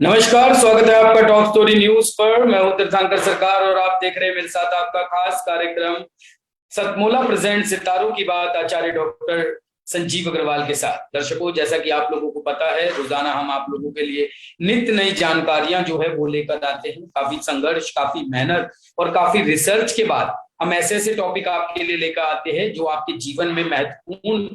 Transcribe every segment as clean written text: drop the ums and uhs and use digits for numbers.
नमस्कार, स्वागत है आपका टॉप स्टोरी न्यूज पर। मैं हूं तीर्थंकर सरकार और आप देख रहे हैं मेरे साथ आपका खास कार्यक्रम सतमोला प्रेजेंट सितारों की बात आचार्य डॉक्टर संजीव अग्रवाल के साथ। दर्शकों, जैसा कि आप लोगों को पता है, रोजाना हम आप लोगों के लिए नित्य नई जानकारियां जो है वो लेकर आते हैं। काफी संघर्ष, काफी मेहनत और काफी रिसर्च के बाद हम ऐसे ऐसे टॉपिक आपके लिए लेकर आते हैं जो आपके जीवन में महत्वपूर्ण,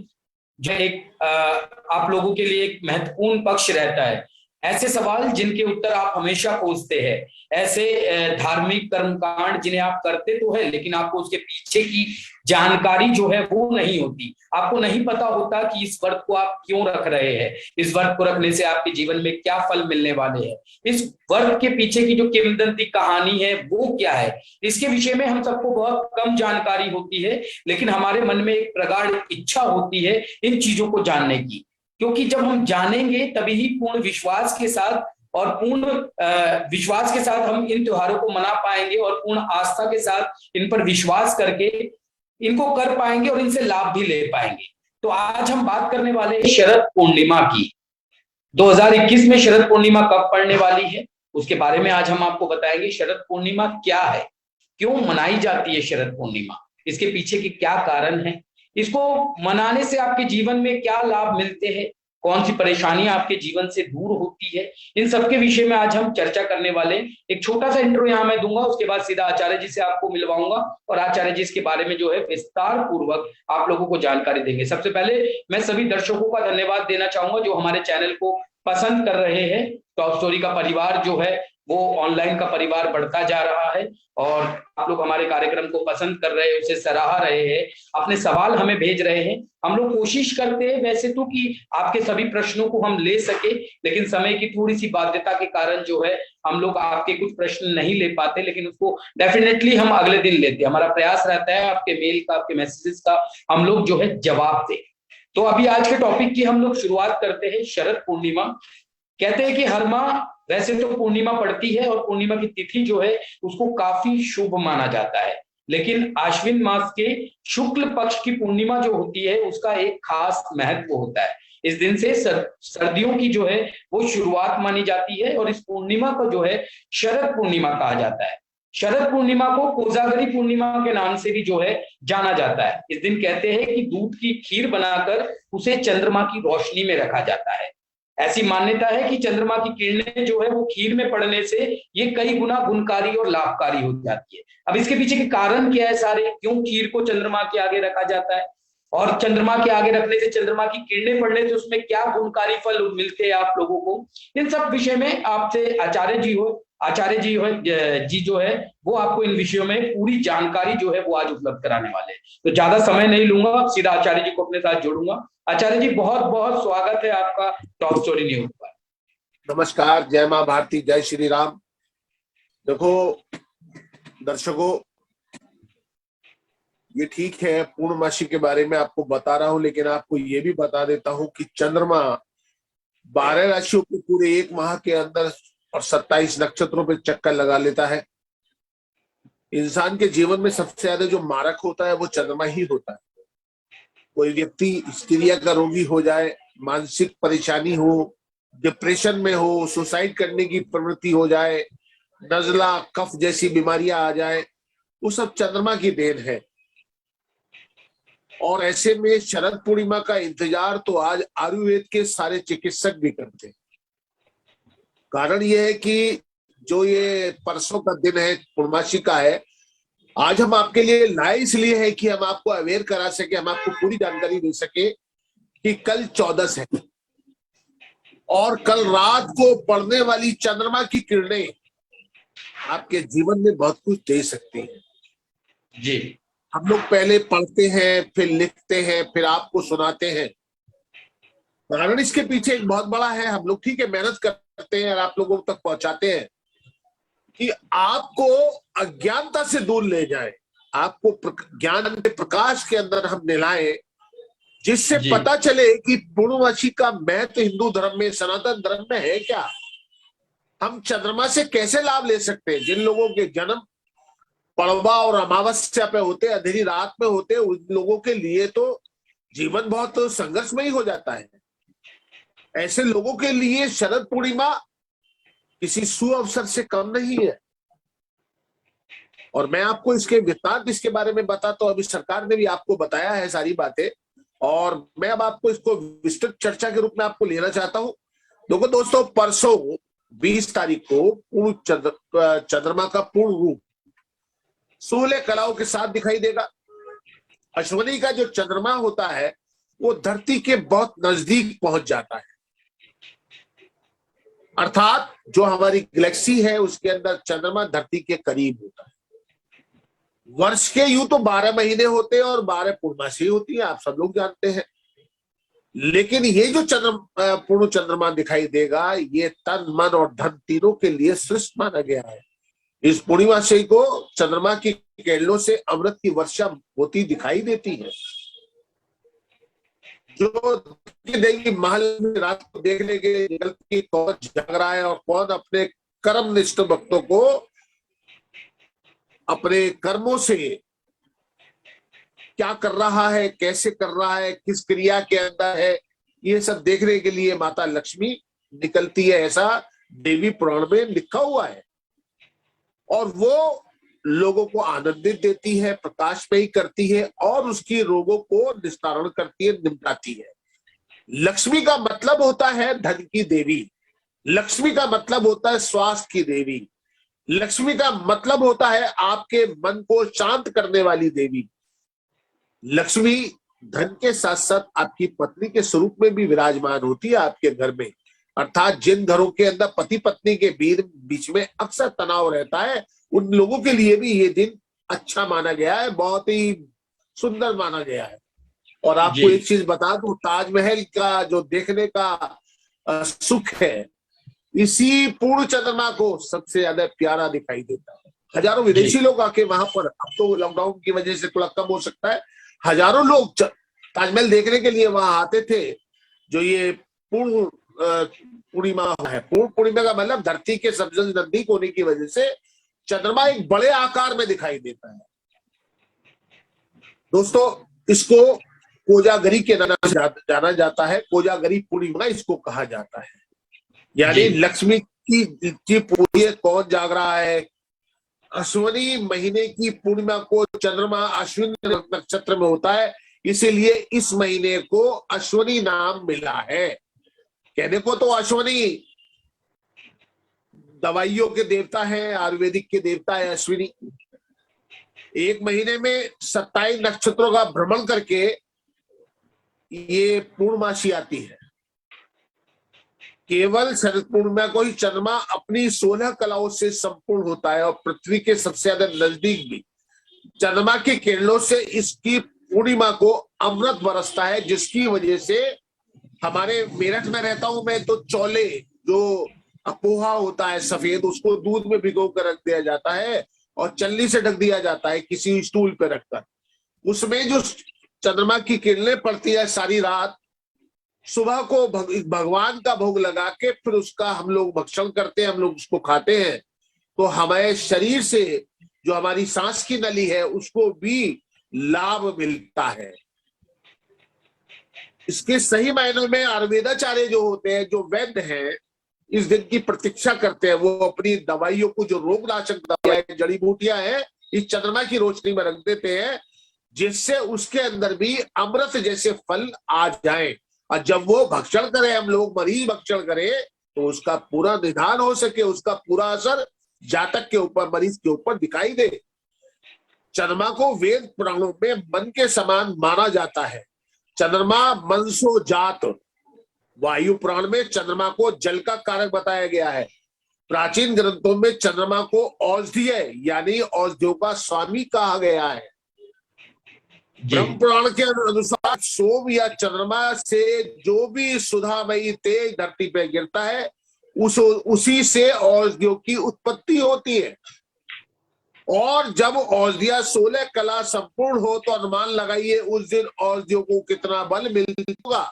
जो एक आप लोगों के लिए एक महत्वपूर्ण पक्ष रहता है। ऐसे सवाल जिनके उत्तर आप हमेशा खोजते हैं, ऐसे धार्मिक कर्मकांड जिन्हें आप करते तो है लेकिन आपको उसके पीछे की जानकारी जो है वो नहीं होती। आपको नहीं पता होता कि इस व्रत को आप क्यों रख रहे हैं, इस व्रत को रखने से आपके जीवन में क्या फल मिलने वाले हैं, इस व्रत के पीछे की जो किंवदंती कहानी है वो क्या है, इसके विषय में हम सबको बहुत कम जानकारी होती है। लेकिन हमारे मन में एक प्रगाढ़ इच्छा होती है इन चीजों को जानने की, क्योंकि जब हम जानेंगे तभी ही पूर्ण विश्वास के साथ और पूर्ण विश्वास के साथ हम इन त्योहारों को मना पाएंगे और पूर्ण आस्था के साथ इन पर विश्वास करके इनको कर पाएंगे और इनसे लाभ भी ले पाएंगे। तो आज हम बात करने वाले हैं शरद पूर्णिमा की। 2021 में शरद पूर्णिमा कब पड़ने वाली है उसके बारे में आज हम आपको बताएंगे। शरद पूर्णिमा क्या है, क्यों मनाई जाती है शरद पूर्णिमा, इसके पीछे के क्या कारण है, इसको मनाने से आपके जीवन में क्या लाभ मिलते हैं, कौन सी परेशानियां आपके जीवन से दूर होती है, इन सब के विषय में आज हम चर्चा करने वाले हैं। एक छोटा सा इंट्रो यहाँ मैं दूंगा, उसके बाद सीधा आचार्य जी से आपको मिलवाऊंगा और आचार्य जी इसके बारे में जो है विस्तार पूर्वक आप लोगों को जानकारी देंगे। सबसे पहले मैं सभी दर्शकों का धन्यवाद देना चाहूंगा जो हमारे चैनल को पसंद कर रहे हैं। टॉप स्टोरी का परिवार जो है वो ऑनलाइन का परिवार बढ़ता जा रहा है और आप लोग हमारे कार्यक्रम को पसंद कर रहे हैं, उसे सराह रहे हैं, अपने सवाल हमें भेज रहे हैं। हम लोग कोशिश करते हैं वैसे तो कि आपके सभी प्रश्नों को हम ले सके, लेकिन समय की थोड़ी सी बाध्यता के कारण जो है हम लोग आपके कुछ प्रश्न नहीं ले पाते, लेकिन उसको डेफिनेटली हम अगले दिन लेते हैं। हमारा प्रयास रहता है आपके मेल का, आपके मैसेजेस का हम लोग जो है जवाब दें। तो अभी आज के टॉपिक की हम लोग शुरुआत करते हैं। शरद पूर्णिमा, कहते हैं कि हर माह वैसे तो पूर्णिमा पड़ती है और पूर्णिमा की तिथि जो है उसको काफी शुभ माना जाता है, लेकिन आश्विन मास के शुक्ल पक्ष की पूर्णिमा जो होती है उसका एक खास महत्व होता है। इस दिन से सर्दियों की जो है वो शुरुआत मानी जाती है और इस पूर्णिमा को जो है शरद पूर्णिमा कहा जाता है। शरद पूर्णिमा को कोजागरी पूर्णिमा के नाम से भी जो है जाना जाता है। इस दिन कहते हैं कि दूध की खीर बनाकर उसे चंद्रमा की रोशनी में रखा जाता है। ऐसी मान्यता है कि चंद्रमा की किरणें जो है वो खीर में पड़ने से ये कई गुना गुणकारी और लाभकारी हो जाती है। अब इसके पीछे के कारण क्या है सारे, क्यों खीर को चंद्रमा के आगे रखा जाता है और चंद्रमा के आगे रखने से चंद्रमा की किरणें पड़ने से उसमें क्या गुणकारी फल मिलते हैं आप लोगों को, इन सब विषय में आपसे आचार्य जी जो है वो आपको इन विषयों में पूरी जानकारी जो है वो आज उपलब्ध कराने वाले हैं। तो ज्यादा समय नहीं लूंगा, सीधा आचार्य जी को अपने साथ जोड़ूंगा। आचार्य जी, बहुत बहुत स्वागत है आपका टॉप स्टोरी न्यूज पर। नमस्कार, जय मां भारती, जय श्री राम। देखो दर्शकों, ये ठीक है पूर्णमासी के बारे में आपको बता रहा हूं, लेकिन आपको ये भी बता देता हूं कि चंद्रमा 12 राशियों के पूरे एक माह के अंदर और 27 नक्षत्रों पे चक्कर लगा लेता है। इंसान के जीवन में सबसे ज्यादा जो मारक होता है वो चंद्रमा ही होता है। कोई व्यक्ति हिस्टीरिया का रोगी हो जाए, मानसिक परेशानी हो, डिप्रेशन में हो, सुसाइड करने की प्रवृत्ति हो जाए, नजला कफ जैसी बीमारियां आ जाए, वो सब चंद्रमा की देन है। और ऐसे में शरद पूर्णिमा का इंतजार तो आज आयुर्वेद के सारे चिकित्सक भी करते हैं। कारण यह है कि जो ये परसों का दिन है, पूर्णमासी का है, आज हम आपके लिए लाए इसलिए है कि हम आपको अवेयर करा सके, हम आपको पूरी जानकारी दे सके कि कल 14 है और कल रात को पड़ने वाली चंद्रमा की किरणें आपके जीवन में बहुत कुछ दे सकती हैं। जी, हम लोग पहले पढ़ते हैं, फिर लिखते हैं, फिर आपको सुनाते हैं। कारण इसके पीछे एक बहुत बड़ा है। हम लोग ठीक है मेहनत करते हैं और आप लोगों तक पहुंचाते हैं कि आपको अज्ञानता से दूर ले जाए, आपको ज्ञान के प्रकाश के अंदर हम नहलाएं, जिससे पता चले कि पूर्णमासी का महत्व हिंदू धर्म में, सनातन धर्म में है क्या, हम चंद्रमा से कैसे लाभ ले सकते हैं। जिन लोगों के जन्म पड़वा और अमावस्या पे होते, अंधेरी रात में होते, उन लोगों के लिए तो जीवन बहुत संघर्षमयी हो जाता है। ऐसे लोगों के लिए शरद पूर्णिमा किसी सुअवसर से कम नहीं है। और मैं आपको इसके वृत्तांत इसके बारे में बताता हूं। अभी सरकार ने भी आपको बताया है सारी बातें, और मैं अब आपको इसको विस्तृत चर्चा के रूप में आपको लेना चाहता हूं। देखो दोस्तों, परसों 20 तारीख को पूर्ण चंद्रमा का पूर्ण रूप 16 कलाओं के साथ दिखाई देगा। अश्विनी का जो चंद्रमा होता है वो धरती के बहुत नजदीक पहुंच जाता है, अर्थात जो हमारी गैलेक्सी है उसके अंदर चंद्रमा धरती के करीब होता है। वर्ष के यूं तो 12 महीने होते हैं और 12 पूर्णमासी होती है, आप सब लोग जानते हैं। लेकिन ये जो पूर्ण चंद्रमा दिखाई देगा, ये तन मन और धन तीनों के लिए श्रेष्ठ माना गया है। इस पूर्णिमासी को चंद्रमा की किरणों से अमृत की वर्षा होती दिखाई देती है। जो देवी महल में रात को देखने के लिए निकलती, कौन जाग रहा है और कौन अपने कर्मनिष्ठ भक्तों को अपने कर्मों से क्या कर रहा है, कैसे कर रहा है, किस क्रिया के अंदर है, ये सब देखने के लिए माता लक्ष्मी निकलती है, ऐसा देवी पुराण में लिखा हुआ है। और वो लोगों को आनंदित देती है, प्रकाशमयी करती है और उसकी रोगों को निस्तारण करती है, निपटाती है। लक्ष्मी का मतलब होता है धन की देवी, लक्ष्मी का मतलब होता है स्वास्थ्य की देवी, लक्ष्मी का मतलब होता है आपके मन को शांत करने वाली देवी। लक्ष्मी धन के साथ साथ आपकी पत्नी के स्वरूप में भी विराजमान होती है आपके घर में। अर्थात जिन घरों के अंदर पति पत्नी के बीच में अक्सर तनाव रहता है, उन लोगों के लिए भी ये दिन अच्छा माना गया है, बहुत ही सुंदर माना गया है। और आपको एक चीज बता दूं, ताजमहल का जो देखने का सुख है, इसी पूर्ण चंद्रमा को सबसे ज्यादा प्यारा दिखाई देता है। हजारों विदेशी लोग आके वहां पर, अब तो लॉकडाउन की वजह से थोड़ा कम हो सकता है, हजारों लोग ताजमहल देखने के लिए वहां आते थे। जो ये पूर्ण पूर्णिमा है, पूर्ण पूर्णिमा का मतलब धरती के सबसे नजदीक होने की वजह से चंद्रमा एक बड़े आकार में दिखाई देता है। दोस्तों, इसको कोजागरी के नाम से जाना जाता है, कोजागरी पूर्णिमा इसको कहा जाता है। यानी लक्ष्मी की पूरी कौन जाग रहा है। अश्विनी महीने की पूर्णिमा को चंद्रमा अश्विनी नक्षत्र में होता है, इसीलिए इस महीने को अश्विनी नाम मिला है। कहने को तो अश्विनी दवाइयों के देवता है, आयुर्वेदिक के देवता है अश्विनी। एक महीने में 27 नक्षत्रों का भ्रमण करके ये पूर्णमासी आती है। केवल शरद पूर्णिमा को ही चंद्रमा अपनी 16 कलाओं से संपूर्ण होता है और पृथ्वी के सबसे ज्यादा नजदीक भी। चंद्रमा की किरणों से इसकी पूर्णिमा को अमृत बरसता है, जिसकी वजह से हमारे मेरठ में रहता हूं मैं, तो चौले जो पोहा होता है सफेद, उसको दूध में भिगो कर रख दिया जाता है और चलनी से ढक दिया जाता है किसी स्टूल पे रखकर। उसमें जो चंद्रमा की किरणें पड़ती है सारी रात, सुबह को भगवान का भोग लगा के फिर उसका हम लोग भक्षण करते हैं, हम लोग उसको खाते हैं, तो हमारे शरीर से जो हमारी सांस की नली है उसको भी लाभ मिलता है। इसके सही मायनों में आयुर्वेदाचार्य जो होते हैं, जो वैद्य हैं, इस दिन की प्रतीक्षा करते हैं। वो अपनी दवाइयों को, जो रोगनाशक दवाइयां, जड़ी बूटियां हैं, इस चंद्रमा की रोशनी में रख देते हैं, जिससे उसके अंदर भी अमृत जैसे फल आ जाए। और जब वो भक्षण करे, हम लोग मरीज भक्षण करे, तो उसका पूरा निदान हो सके, उसका पूरा असर जातक के ऊपर, मरीज के ऊपर दिखाई दे। चंद्रमा को वेद पुराणों में मन के समान माना जाता है। चंद्रमा मनसो जात, वायु पुराण में चंद्रमा को जल का कारक बताया गया है। प्राचीन ग्रंथों में चंद्रमा को औषधीय यानी औषधियों का स्वामी कहा गया है। ब्रह्म पुराण के अनुसार सोम या चंद्रमा से जो भी सुधामयी तेज धरती पे गिरता है, उसी से औषधियों की उत्पत्ति होती है। और जब औषधियां 16 कला संपूर्ण हो, तो अनुमान लगाइए उस दिन औषधियों को कितना बल मिलेगा।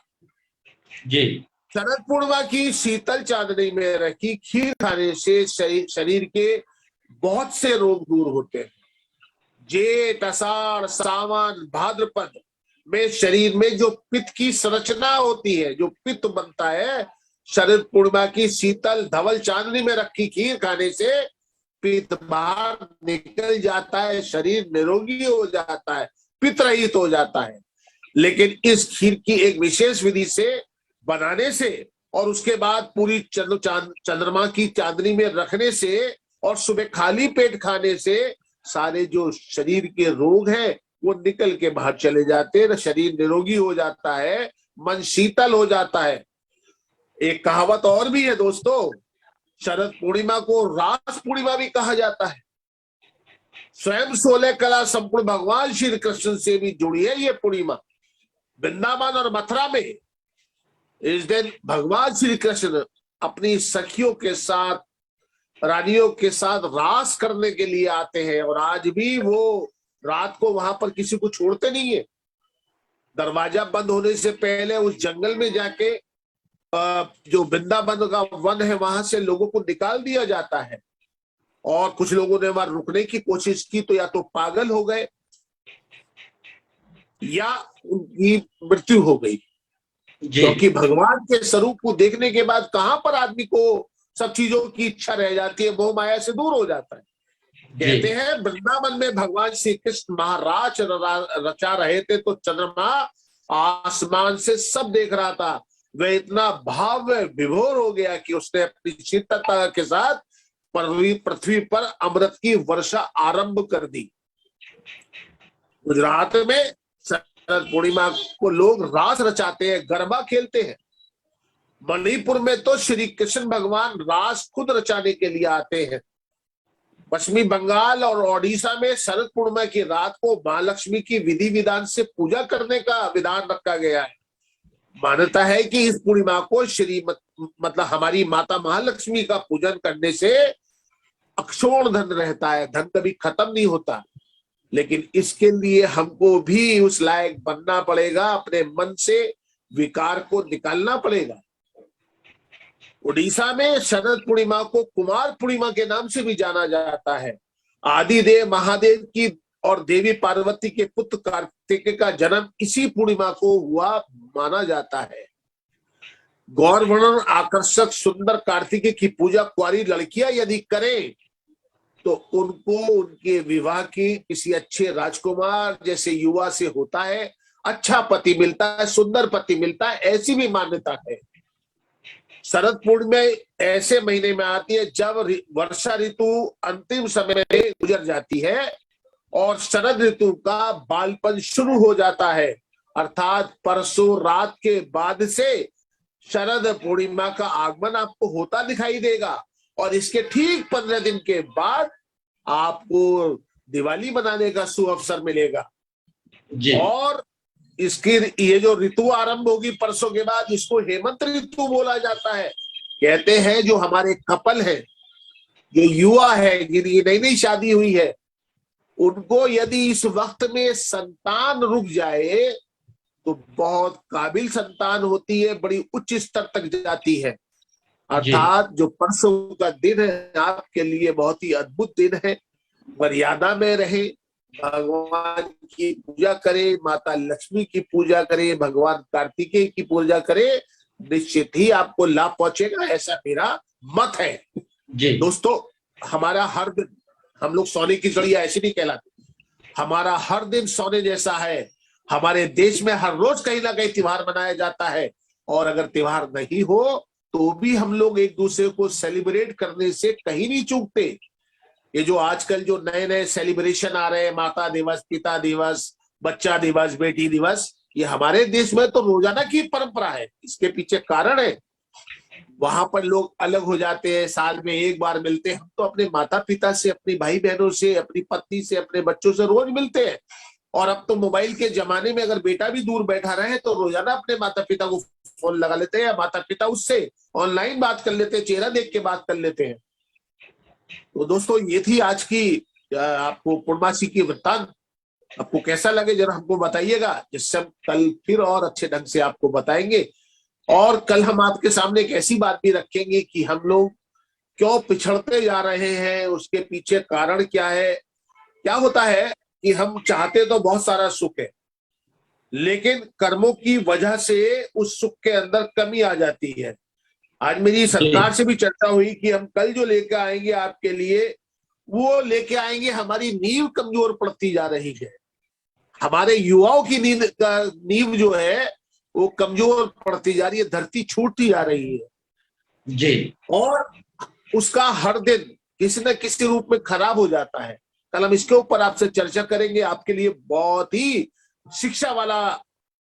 जी। शरद पूर्णिमा की शीतल चांदनी में रखी खीर खाने से शरीर के बहुत से रोग दूर होते हैं। जेठ, आषाढ़, सावन, भाद्रपद में शरीर में जो पित्त की संरचना होती है, जो पित्त बनता है, शरद पूर्णिमा की शीतल धवल चांदनी में रखी खीर खाने से पित्त बाहर निकल जाता है, शरीर निरोगी हो जाता है, पित्त रहित हो जाता है। लेकिन इस खीर की एक विशेष विधि से बनाने से और उसके बाद पूरी चंद्रमा की चांदनी में रखने से और सुबह खाली पेट खाने से सारे जो शरीर के रोग हैं वो निकल के बाहर चले जाते हैं, शरीर निरोगी हो जाता है, मन शीतल हो जाता है। एक कहावत और भी है दोस्तों, शरद पूर्णिमा को रास पूर्णिमा भी कहा जाता है। स्वयं 16 कला संपूर्ण भगवान श्री कृष्ण से भी जुड़ी है ये पूर्णिमा। वृंदावन और मथुरा में इस दिन भगवान श्री कृष्ण अपनी सखियों के साथ, रानियों के साथ रास करने के लिए आते हैं और आज भी वो रात को वहां पर किसी को छोड़ते नहीं है। दरवाजा बंद होने से पहले उस जंगल में जाके जो वृंदावन का वन है वहां से लोगों को निकाल दिया जाता है और कुछ लोगों ने वहां रुकने की कोशिश की तो या तो पागल हो गए या उनकी मृत्यु हो गई, क्योंकि भगवान के स्वरूप को देखने के बाद कहां पर आदमी को सब चीजों की इच्छा रह जाती है, मोह माया से दूर हो जाता है। कहते हैं वृंदावन में भगवान श्री कृष्ण महाराज रचा रहे थे तो चंद्रमा आसमान से सब देख रहा था। वह इतना भाव विभोर हो गया कि उसने अपनी शीतलता के साथ पृथ्वी पर अमृत की वर्षा आरंभ कर दी। गुजरात में शरद पूर्णिमा को लोग रास रचाते हैं, गरबा खेलते हैं। मणिपुर में तो श्री कृष्ण भगवान रास खुद रचाने के लिए आते हैं। पश्चिमी बंगाल और ओडिशा में शरद पूर्णिमा की रात को मां लक्ष्मी की विधि विधान से पूजा करने का विधान रखा गया है। मान्यता है कि इस पूर्णिमा को मतलब हमारी माता महालक्ष्मी का पूजन करने से अक्षोण धन रहता है, धन कभी खत्म नहीं होता। लेकिन इसके लिए हमको भी उस लायक बनना पड़ेगा, अपने मन से विकार को निकालना पड़ेगा। उड़ीसा में शरद पूर्णिमा को कुमार पूर्णिमा के नाम से भी जाना जाता है। आदिदेव महादेव की और देवी पार्वती के पुत्र कार्तिकेय का जन्म इसी पूर्णिमा को हुआ माना जाता है। गौरवर्णन आकर्षक सुंदर कार्तिकेय की पूजा कुंवारी लड़कियां यदि करें तो उनको उनके विवाह की किसी अच्छे राजकुमार जैसे युवा से होता है, अच्छा पति मिलता है, सुंदर पति मिलता है, ऐसी भी मान्यता है। शरद पूर्णिमा ऐसे महीने में आती है जब वर्षा ऋतु अंतिम समय में गुजर जाती है और शरद ऋतु का बालपन शुरू हो जाता है। अर्थात परसों रात के बाद से शरद पूर्णिमा का आगमन आपको होता दिखाई देगा और इसके ठीक 15 दिन के बाद आपको दिवाली मनाने का सुअवसर मिलेगा जी। और इसकी ये जो ऋतु आरंभ होगी परसों के बाद, इसको हेमंत ऋतु बोला जाता है। कहते हैं जो हमारे कपल है, जो युवा है, जिनकी नई नई शादी हुई है, उनको यदि इस वक्त में संतान रुक जाए तो बहुत काबिल संतान होती है, बड़ी उच्च स्तर तक जाती है। अर्थात जो परसों का दिन है आपके लिए बहुत ही अद्भुत दिन है। मर्यादा में रहे, भगवान की पूजा करे, माता लक्ष्मी की पूजा करे, भगवान कार्तिकेय की पूजा करे, निश्चित ही आपको लाभ पहुंचेगा, ऐसा मेरा मत है जी। दोस्तों, हमारा हर दिन, हम लोग सोने की चिड़िया ऐसी नहीं कहलाते, हमारा हर दिन सोने जैसा है। हमारे देश में हर रोज कहीं ना कहीं त्योहार मनाया जाता है और अगर त्योहार नहीं हो तो भी हम लोग एक दूसरे को सेलिब्रेट करने से कहीं नहीं चूकते। ये जो आजकल जो नए नए सेलिब्रेशन आ रहे हैं, माता दिवस, पिता दिवस, बच्चा दिवस, बेटी दिवस, ये हमारे देश में तो रोजाना की परंपरा है। इसके पीछे कारण है, वहां पर लोग अलग हो जाते हैं, साल में एक बार मिलते हैं। हम तो अपने माता पिता से, अपनी भाई बहनों से, अपनी पत्नी से, अपने बच्चों से रोज मिलते हैं। और अब तो मोबाइल के जमाने में अगर बेटा भी दूर बैठा रहे तो रोजाना अपने माता पिता को फोन लगा लेते हैं या माता पिता उससे ऑनलाइन बात कर लेते हैं, चेहरा देख के बात कर लेते हैं। तो दोस्तों, ये थी आज की आपको पूर्णमासी की वृत्तांत। आपको कैसा लगे जरा हमको बताइएगा, जिससे हम कल फिर और अच्छे ढंग से आपको बताएंगे। और कल हम आपके सामने एक ऐसी बात भी रखेंगे कि हम लोग क्यों पिछड़ते जा रहे हैं, उसके पीछे कारण क्या है। क्या होता है कि हम चाहते तो बहुत सारा सुख है, लेकिन कर्मों की वजह से उस सुख के अंदर कमी आ जाती है। आज मेरी जी सरकार से भी चर्चा हुई कि हम कल जो लेके आएंगे आपके लिए, वो लेके आएंगे, हमारी नींव कमजोर पड़ती जा रही है। हमारे युवाओं की नींव जो है वो कमजोर पड़ती जा रही है, धरती छूटती जा रही है, जी और उसका हर दिन किसी न किसी रूप में खराब हो जाता है। कल हम इसके ऊपर आपसे चर्चा करेंगे। आपके लिए बहुत ही शिक्षा वाला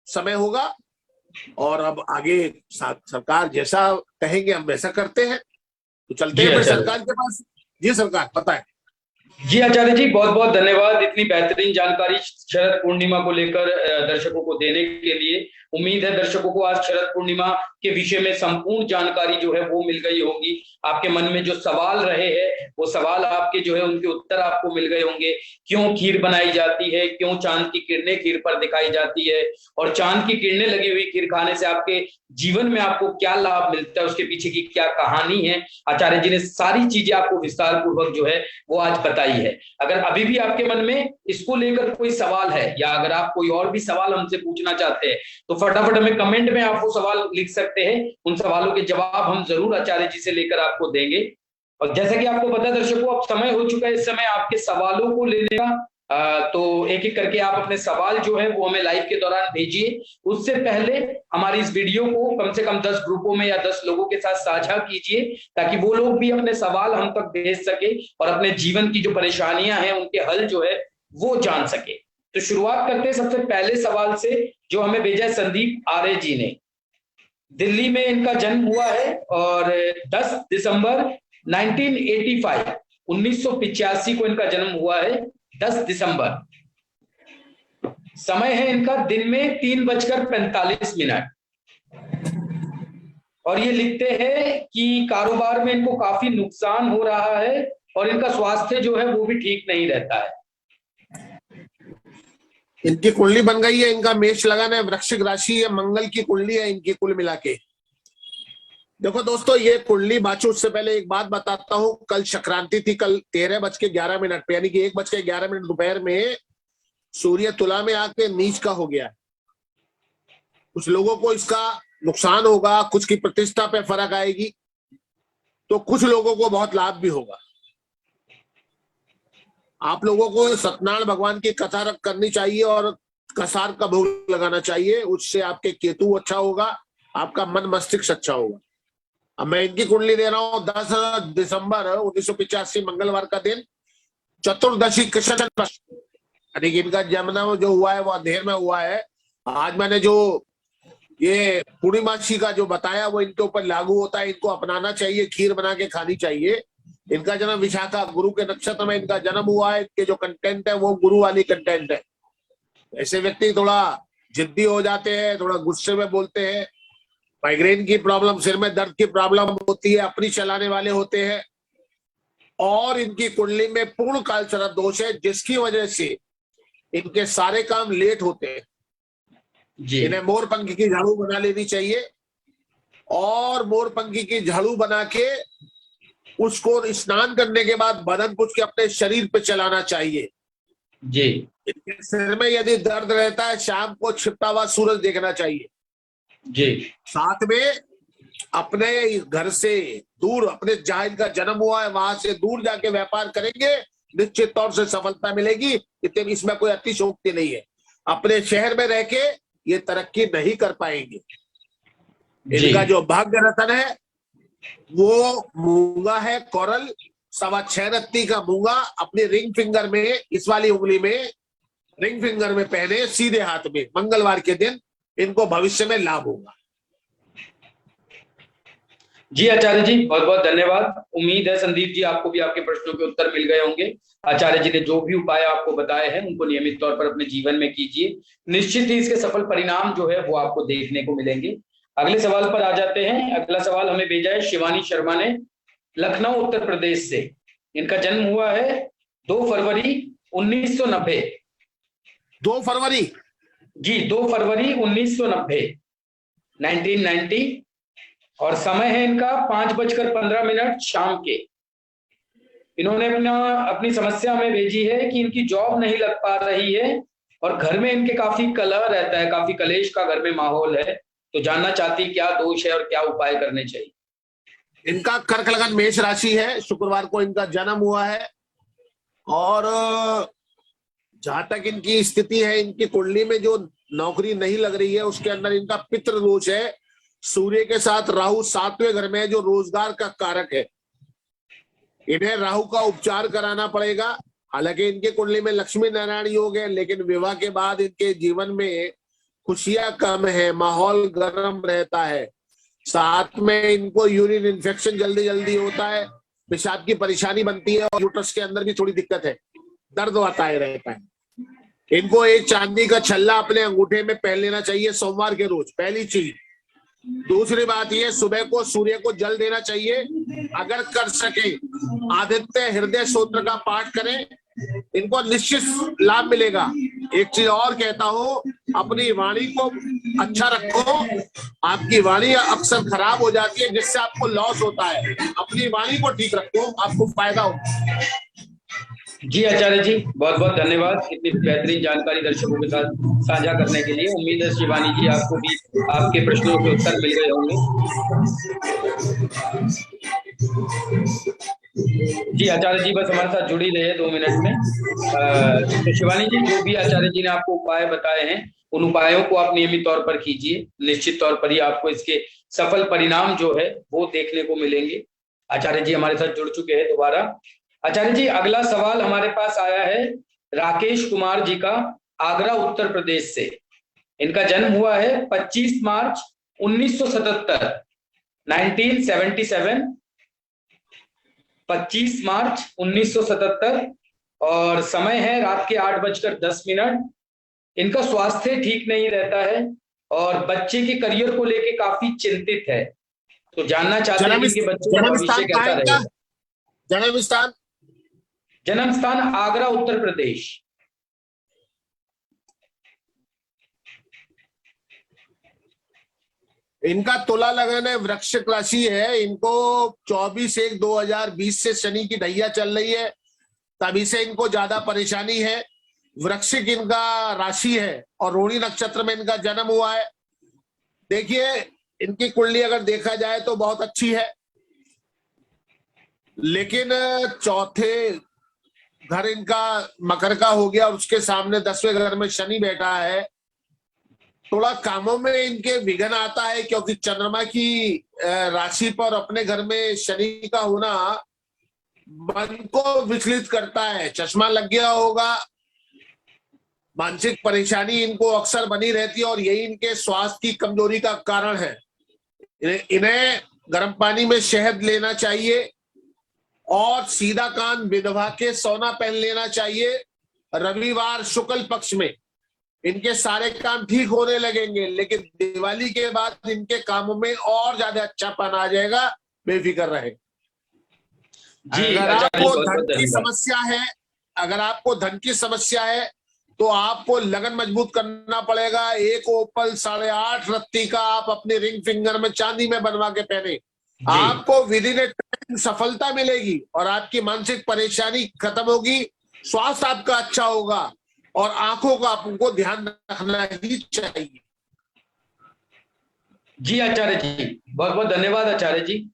समय होगा, और अब आगे सरकार जैसा कहेंगे हम वैसा करते हैं। तो चलते जी हैं फिर आचार्य। सरकार के पास। जी सरकार, पता है। जी आचार्य जी, बहुत बहुत धन्यवाद इतनी बेहतरीन जानकारी शरद पूर्णिमा को लेकर दर्शकों को देने के लिए। उम्मीद है दर्शकों को आज शरद पूर्णिमा के विषय में संपूर्ण जानकारी जो है वो मिल गई होगी। आपके मन में जो सवाल रहे हैं वो सवाल आपके जो है उनके उत्तर आपको मिल गए होंगे। क्यों खीर बनाई जाती है, क्यों चांद की किरणें खीर पर दिखाई जाती है, और चांद की किरणें लगी हुई खीर खाने से आपके जीवन में आपको क्या लाभ मिलता है, उसके पीछे की क्या कहानी है। आचार्य जी ने सारी चीजें आपको विस्तार पूर्वक जो है वो आज बताई है। अगर अभी भी आपके मन में इसको लेकर कोई सवाल है, या अगर आप कोई और भी सवाल हमसे पूछना चाहते हैं, तो फटाफट हमें कमेंट में आप वो सवाल लिख सकते हैं। उन सवालों के जवाब हम जरूर आचार्य जी से लेकर आपको देंगे। और जैसा कि आपको पता है दर्शकों, अब समय हो चुका है इस समय आपके सवालों को लेने का। तो एक एक करके आप अपने सवाल जो है वो हमें लाइव के दौरान भेजिए। उससे पहले हमारी इस वीडियो को कम से कम 10 ग्रुपों में या 10 लोगों के साथ साझा कीजिए, ताकि वो लोग भी अपने सवाल हम तक भेज सके और अपने जीवन की जो परेशानियां हैं उनके हल जो है वो जान सके। तो शुरुआत करते हैं सबसे पहले सवाल से, जो हमें भेजा है संदीप आर्य जी ने। दिल्ली में इनका जन्म हुआ है और 10 दिसंबर 1985 1985 को इनका जन्म हुआ है, 10 दिसंबर। समय है इनका दिन में 3:45। और ये लिखते हैं कि कारोबार में इनको काफी नुकसान हो रहा है और इनका स्वास्थ्य जो है वो भी ठीक नहीं रहता है। इनकी कुंडली बन गई है, इनका मेष लगन है, वृश्चिक राशि है, मंगल की कुंडली है इनकी कुल मिला के। देखो दोस्तों, ये कुंडली बाचू, उससे पहले एक बात बताता हूँ। कल संक्रांति थी, कल 13:11 पे, यानी कि 1:11 दोपहर में सूर्य तुला में आके नीच का हो गया। कुछ लोगों को इसका नुकसान होगा, कुछ की प्रतिष्ठा पे फर्क आएगी, तो कुछ लोगों को बहुत लाभ भी होगा। आप लोगों को सत्यनारायण भगवान की कथा करनी चाहिए और कसार का भोग लगाना चाहिए। उससे आपके केतु अच्छा होगा, आपका मन मस्तिष्क अच्छा होगा। अब मैं इनकी कुंडली दे रहा हूँ। 10 दिसंबर 1985 मंगलवार का दिन, चतुर्दशी कृष्ण यानी कि इनका जन्म जो हुआ है वो अंधेर में हुआ है। आज मैंने जो ये पूर्णिमासी का जो बताया वो इनके ऊपर लागू होता है। इनको अपनाना चाहिए, खीर बना के खानी चाहिए। इनका जन्म विशाखा गुरु के नक्षत्र में इनका जन्म हुआ है। इनके जो कंटेंट है वो गुरु वाली कंटेंट है। ऐसे व्यक्ति थोड़ा जिद्दी हो जाते हैं, थोड़ा गुस्से में बोलते हैं, माइग्रेन की प्रॉब्लम, सिर में दर्द की प्रॉब्लम होती है, अपनी चलाने वाले होते हैं, और इनकी कुंडली में पूर्ण काल शरद दोष है, जिसकी वजह से इनके सारे काम लेट होते हैं। इन्हें मोरपंखी की झाड़ू बना लेनी चाहिए, और मोरपंखी की झाड़ू बना के उसको स्नान करने के बाद बदन कुछ के अपने शरीर पे चलाना चाहिए। जी। इनके सिर में यदि दर्द रहता है, शाम को छिपता हुआ सूरज देखना चाहिए। जी। साथ में अपने घर से दूर, अपने जहां इनका जन्म हुआ है वहां से दूर जाके व्यापार करेंगे, निश्चित तौर से सफलता मिलेगी। इसमें कोई अतिशयोक्ति नहीं है। अपने शहर में रह के ये तरक्की नहीं कर पाएंगे। इनका जो भाग्य रतन है वो मूंगा है, कोरल, 6.25 रत्ती का मूंगा अपने रिंग फिंगर में, इस वाली उंगली में रिंग फिंगर में पहने सीधे हाथ में, मंगलवार के दिन इनको भविष्य में लाभ होगा। जी आचार्य जी, बहुत बहुत धन्यवाद। उम्मीद है संदीप जी आपको भी आपके प्रश्नों के उत्तर मिल गए होंगे। आचार्य जी ने जो भी उपाय आपको बताए हैं उनको नियमित तौर पर अपने जीवन में कीजिए, निश्चित ही इसके सफल परिणाम जो है वो आपको देखने को मिलेंगे। अगले सवाल पर आ जाते हैं। अगला सवाल हमें भेजा है शिवानी शर्मा ने, लखनऊ उत्तर प्रदेश से। इनका जन्म हुआ है 2 फरवरी 1990। 2 फरवरी? जी, 2 फरवरी 1990, 1990। और समय है इनका 5:15 शाम के। इन्होंने अपनी समस्या में भेजी है कि इनकी जॉब नहीं लग पा रही है और घर में इनके काफी कलह रहता है, काफी कलेश का घर में माहौल है। तो जानना चाहती क्या दोष है और क्या उपाय करने चाहिए। इनका कर्क लगन मेष राशि है, शुक्रवार को इनका जन्म हुआ है। और जहां तक इनकी स्थिति है, इनकी कुंडली में जो नौकरी नहीं लग रही है उसके अंदर इनका पितृ दोष है। सूर्य के साथ राहु 7वें घर में है, जो रोजगार का कारक है। इन्हें राहु का उपचार कराना पड़ेगा। हालांकि इनके कुंडली में लक्ष्मी नारायण योग है, लेकिन विवाह के बाद इनके जीवन में खुशियां कम है, माहौल गर्म रहता है। साथ में इनको यूरिन इन्फेक्शन जल्दी जल्दी होता है, पेशाब की परेशानी बनती है, और यूट्रस के अंदर भी थोड़ी दिक्कत है, दर्द आता है रहता है। इनको एक चांदी का छल्ला अपने अंगूठे में पहन लेना चाहिए सोमवार के रोज, पहली चीज। दूसरी बात यह, सुबह को सूर्य को जल देना चाहिए। अगर कर सके आदित्य हृदय स्तोत्र का पाठ करें, इनको निश्चित लाभ मिलेगा। एक चीज और कहता हूं, अपनी वाणी को अच्छा रखो। आपकी वाणी अक्सर खराब हो जाती है, जिससे आपको लॉस होता है। अपनी वाणी को ठीक रखो, आपको फायदा होगा। जी आचार्य जी, बहुत बहुत धन्यवाद इतनी बेहतरीन जानकारी दर्शकों के साथ साझा करने के लिए। उम्मीद है शिवानी जी आपको भी आपके प्रश्नों के उत्तर मिल गए होंगे। जी आचार्य जी बस हमारे साथ जुड़ी रहे 2 मिनट में। तो शिवानी जी, जो भी आचार्य जी ने आपको उपाय बताए हैं, उन उपायों को आप नियमित तौर पर कीजिए। निश्चित तौर पर ही आपको इसके सफल परिणाम जो है वो देखने को मिलेंगे। आचार्य जी हमारे साथ जुड़ चुके हैं दोबारा। आचार्य जी, अगला सवाल हमारे पास आया है राकेश कुमार जी का, आगरा उत्तर प्रदेश से। इनका जन्म हुआ है 25 मार्च 1977, 1977, 25 मार्च 1977, और समय है रात के 8:10। इनका स्वास्थ्य ठीक नहीं रहता है और बच्चे के करियर को लेके काफी चिंतित है। तो जानना चाहते हैं कि इनके बच्चे का भविष्य कैसा रहेगा। जन्म स्थान? जन्म स्थान आगरा उत्तर प्रदेश। इनका तुला लगन है, वृश्चिक राशि है। इनको 24/1/2020 से शनि की ढैया चल रही है, तभी से इनको ज्यादा परेशानी है। वृश्चिक इनका राशि है और रोहिणी नक्षत्र में इनका जन्म हुआ है। देखिए, इनकी कुंडली अगर देखा जाए तो बहुत अच्छी है, लेकिन चौथे घर इनका मकर का हो गया और उसके सामने 10वें घर में शनि बैठा है। थोड़ा कामों में इनके विघ्न आता है, क्योंकि चंद्रमा की राशि पर अपने घर में शनि का होना मन को विचलित करता है। चश्मा लग गया होगा, मानसिक परेशानी इनको अक्सर बनी रहती है, और यही इनके स्वास्थ्य की कमजोरी का कारण है। इन्हें गर्म पानी में शहद लेना चाहिए और सीधा कान विधवा के सोना पहन लेना चाहिए। रविवार शुक्ल पक्ष में इनके सारे काम ठीक होने लगेंगे, लेकिन दिवाली के बाद इनके कामों में और ज्यादा अच्छापन आ जाएगा। बेफिक्र रहे। अगर आपको धन की समस्या है, अगर आपको धन की समस्या है तो आपको लगन मजबूत करना पड़ेगा। एक ओपल 8.5 रत्ती का आप अपने रिंग फिंगर में चांदी में बनवा के पहने, आपको विद इन ए टाइम सफलता मिलेगी और आपकी मानसिक परेशानी खत्म होगी। स्वास्थ्य आपका अच्छा होगा और आंखों का आपको ध्यान रखना ही चाहिए। जी आचार्य जी, बहुत बहुत धन्यवाद आचार्य जी।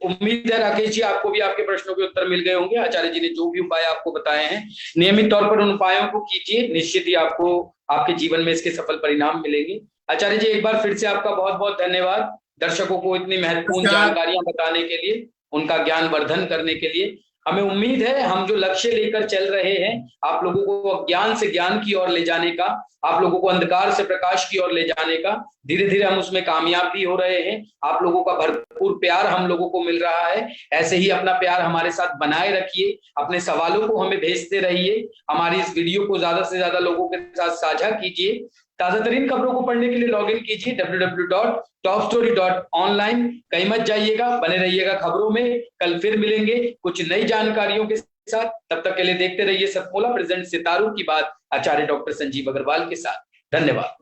उम्मीद है राकेश जी आपको भी आपके प्रश्नों के उत्तर मिल गए होंगे। आचार्य जी ने जो भी उपाय आपको बताए हैं, नियमित तौर पर उन उपायों को कीजिए, निश्चित ही आपको आपके जीवन में इसके सफल परिणाम मिलेंगे। आचार्य जी, एक बार फिर से आपका बहुत बहुत धन्यवाद दर्शकों को इतनी महत्वपूर्ण जानकारियां बताने के लिए, उनका ज्ञान वर्धन करने के लिए। हमें उम्मीद है हम जो लक्ष्य लेकर चल रहे हैं, आप लोगों को अज्ञान से ज्ञान की ओर ले जाने का, आप लोगों को अंधकार से प्रकाश की ओर ले जाने का, धीरे धीरे हम उसमें कामयाब भी हो रहे हैं। आप लोगों का भरपूर प्यार हम लोगों को मिल रहा है। ऐसे ही अपना प्यार हमारे साथ बनाए रखिए, अपने सवालों को हमें भेजते रहिए, हमारी इस वीडियो को ज्यादा से ज्यादा लोगों के साथ साझा कीजिए। ताजा तरीन खबरों को पढ़ने के लिए लॉग इन कीजिए www.topstory.online। कहीं मत जाइएगा, बने रहिएगा खबरों में। कल फिर मिलेंगे कुछ नई जानकारियों के साथ। तब तक के लिए देखते रहिए सतमूला प्रेजेंट सितारों की बात आचार्य डॉक्टर संजीव अग्रवाल के साथ। धन्यवाद।